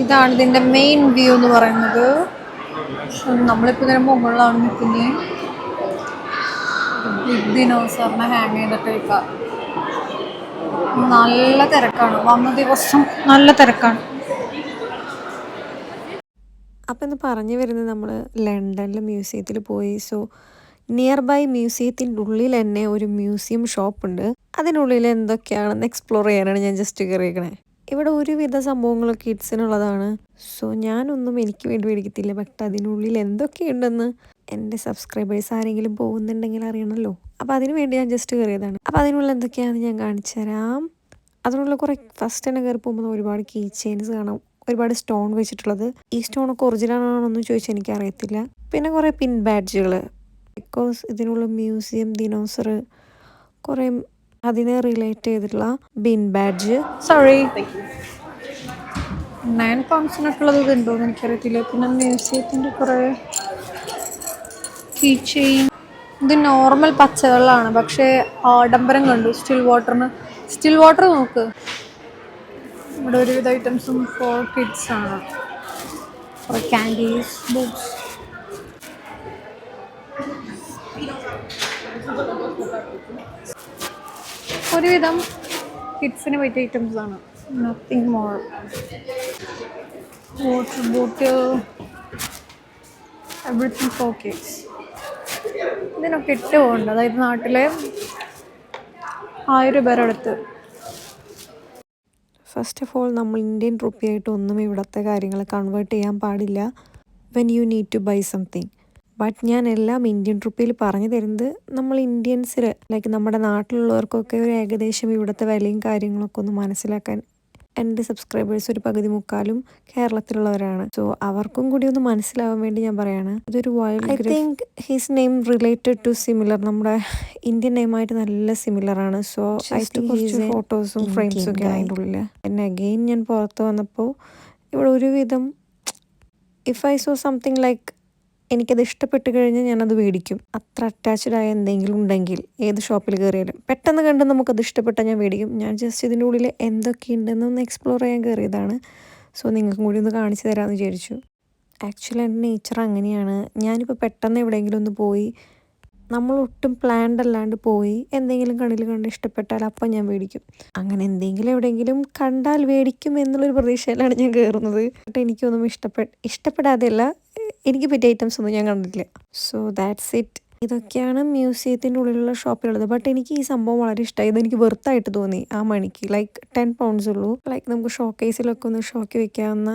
ഇതാണ് ഇതിൻ്റെ main view എന്ന് പറയുന്നത്. നമ്മളിപ്പോൾ ഇതിന് മുകളിലാണ് നിൽക്കുന്നത്. ബിഗ് ദിനോസറിനെ ഹാങ് ചെയ്തിട്ടേക്കാം. നല്ല തിരക്കാണ്, വന്ന ദിവസം നല്ല തിരക്കാണ്. അപ്പം ഇന്ന് പറഞ്ഞു വരുന്നത് നമ്മൾ ലണ്ടനിലെ മ്യൂസിയത്തിൽ പോയി. സോ നിയർ ബൈ മ്യൂസിയത്തിൻ്റെ ഉള്ളിൽ തന്നെ ഒരു മ്യൂസിയം ഷോപ്പുണ്ട്. അതിനുള്ളിൽ എന്തൊക്കെയാണെന്ന് എക്സ്പ്ലോർ ചെയ്യാനാണ് ഞാൻ ജസ്റ്റ് കയറിയേക്കണേ. ഇവിടെ ഒരുവിധ സംഭവങ്ങൾ കിഡ്സിനുള്ളതാണ്. സോ ഞാനൊന്നും എനിക്ക് വേണ്ടി മേടിക്കത്തില്ല. ബട്ട് അതിനുള്ളിൽ എന്തൊക്കെയുണ്ടെന്ന് എൻ്റെ സബ്സ്ക്രൈബേഴ്സ് ആരെങ്കിലും പോകുന്നുണ്ടെങ്കിൽ അറിയണമല്ലോ. അപ്പോൾ അതിന് വേണ്ടി ഞാൻ ജസ്റ്റ് കയറിയതാണ്. അപ്പോൾ അതിനുള്ളിൽ എന്തൊക്കെയാണെന്ന് ഞാൻ കാണിച്ചു തരാം. അതിനുള്ള കുറേ ഫസ്റ്റ് തന്നെ കയറി പോകുമ്പോൾ ഒരുപാട് കീ ചെയിൻസ് കാണാം, ഒരുപാട് സ്റ്റോൺ വെച്ചിട്ടുള്ളത്. ഈ സ്റ്റോണൊക്കെ ഒറിജിനൽ ആണോന്ന് ചോദിച്ചാൽ എനിക്കറിയത്തില്ല. പിന്നെ കുറേ പിൻ ബാഡ്ജുകൾ, ബിക്കോസ് ഇതിനുള്ള മ്യൂസിയം ദിനോസർ, കുറേ അതിനെ റിലേറ്റ് ചെയ്തിട്ടുള്ള ബിൻ ബാഡ്ജ്. സോറി, £9 ഉള്ളത് ഇതുണ്ടോയെന്ന് എനിക്കറിയത്തില്ല. പിന്നെ മ്യൂസിയത്തിൻ്റെ കുറേ കീ ചെയിൻ. ഇത് നോർമൽ പച്ചവെള്ളമാണ്, പക്ഷേ ആഡംബരം കണ്ടു. സ്റ്റിൽ വാട്ടർ നോക്ക്. ഇവിടെ ഒരുവിധ ഐറ്റംസും ഫോർ കിഡ്സ് ആണ്. കുറേ ക്യാൻഡീസ്, ബുക്സ്. ഒരുവിധം കിഡ്സിന് പറ്റിയ ഐറ്റംസ് ആണ്. Nothing more. Water bottle, everything for kids. ഇതിനൊക്കെ 8 പോകുന്നുണ്ട്. അതായത് നാട്ടിലെ 1000 രൂപയുടെ അടുത്ത്. ഫസ്റ്റ് ഓഫ് ഓൾ നമ്മൾ ഇന്ത്യൻ റുപ്പി ആയിട്ട് ഒന്നും ഇവിടുത്തെ കാര്യങ്ങൾ കൺവേർട്ട് ചെയ്യാൻ പാടില്ല when you need to buy something. But ഞാൻ എല്ലാം ഇന്ത്യൻ റുപ്പിയിൽ പറഞ്ഞു തരുന്നത് നമ്മൾ ഇന്ത്യൻസിൽ, ലൈക്ക് നമ്മുടെ നാട്ടിലുള്ളവർക്കൊക്കെ ഒരു ഏകദേശം ഇവിടുത്തെ വിലയും കാര്യങ്ങളൊക്കെ ഒന്ന് മനസ്സിലാക്കാൻ. എൻ്റെ സബ്സ്ക്രൈബേഴ്സ് ഒരു പകുതി മുക്കാലും കേരളത്തിലുള്ളവരാണ്. സോ അവർക്കും കൂടി ഒന്ന് മനസ്സിലാവാൻ വേണ്ടി ഞാൻ പറയാണ്. ഇതൊരു wild, I think his name related to similar, നമ്മുടെ ഇന്ത്യൻ നെയിമായിട്ട് നല്ല സിമിലർ ആണ്. സോ ഐ തിങ്ക് കുറച്ച് ഫോട്ടോസും ഫ്രെയിംസും ഒക്കെ അതിൻ്റെ ഉള്ളിൽ. പിന്നെ അഗെയിൻ ഞാൻ പുറത്ത് വന്നപ്പോൾ ഇവിടെ ഒരുവിധം if I so something like എനിക്കത് ഇഷ്ടപ്പെട്ട് കഴിഞ്ഞാൽ ഞാനത് മേടിക്കും. അത്ര അറ്റാച്ച്ഡ് ആയ എന്തെങ്കിലും ഉണ്ടെങ്കിൽ ഏത് ഷോപ്പിൽ കയറിയാലും പെട്ടെന്ന് കണ്ട് നമുക്കത് ഇഷ്ടപ്പെട്ടാൽ ഞാൻ മേടിക്കും. ഞാൻ ജസ്റ്റ് ഇതിൻ്റെ ഉള്ളിൽ എന്തൊക്കെയുണ്ടെന്നൊന്ന് എക്സ്പ്ലോർ ചെയ്യാൻ കയറിയതാണ്. സോ നിങ്ങൾക്കും കൂടി ഒന്ന് കാണിച്ചു തരാമെന്ന് വിചാരിച്ചു. ആക്ച്വലി എൻ്റെ നേച്ചർ അങ്ങനെയാണ്. ഞാനിപ്പോൾ പെട്ടെന്ന് എവിടെയെങ്കിലും ഒന്ന് പോയി, നമ്മൾ ഒട്ടും പ്ലാൻഡ് അല്ലാണ്ട് പോയി എന്തെങ്കിലും കണ്ണിൽ കണ്ട് ഇഷ്ടപ്പെട്ടാൽ അപ്പം ഞാൻ മേടിക്കും. അങ്ങനെ എന്തെങ്കിലും എവിടെയെങ്കിലും കണ്ടാൽ മേടിക്കും എന്നുള്ളൊരു പ്രതീക്ഷയിലാണ് ഞാൻ കയറുന്നത്. ബട്ട് എനിക്കൊന്നും ഇഷ്ടപ്പെടാതെയല്ല, എനിക്ക് പറ്റിയ ഐറ്റംസ് ഒന്നും ഞാൻ കണ്ടിട്ടില്ല. So that's it. ഇതൊക്കെയാണ് മ്യൂസിയത്തിൻ്റെ ഉള്ളിലുള്ള ഷോപ്പിലുള്ളത്. ബട്ട് എനിക്ക് ഈ സംഭവം വളരെ ഇഷ്ടമായി. ഇതെനിക്ക് വെർത്തായിട്ട് തോന്നി ആ മണിക്ക്. ലൈക്ക് £10 ഉള്ളൂ. ലൈക്ക് നമുക്ക് ഷോക്കേസിലൊക്കെ ഒന്ന് ഷോക്കി വെക്കാവുന്ന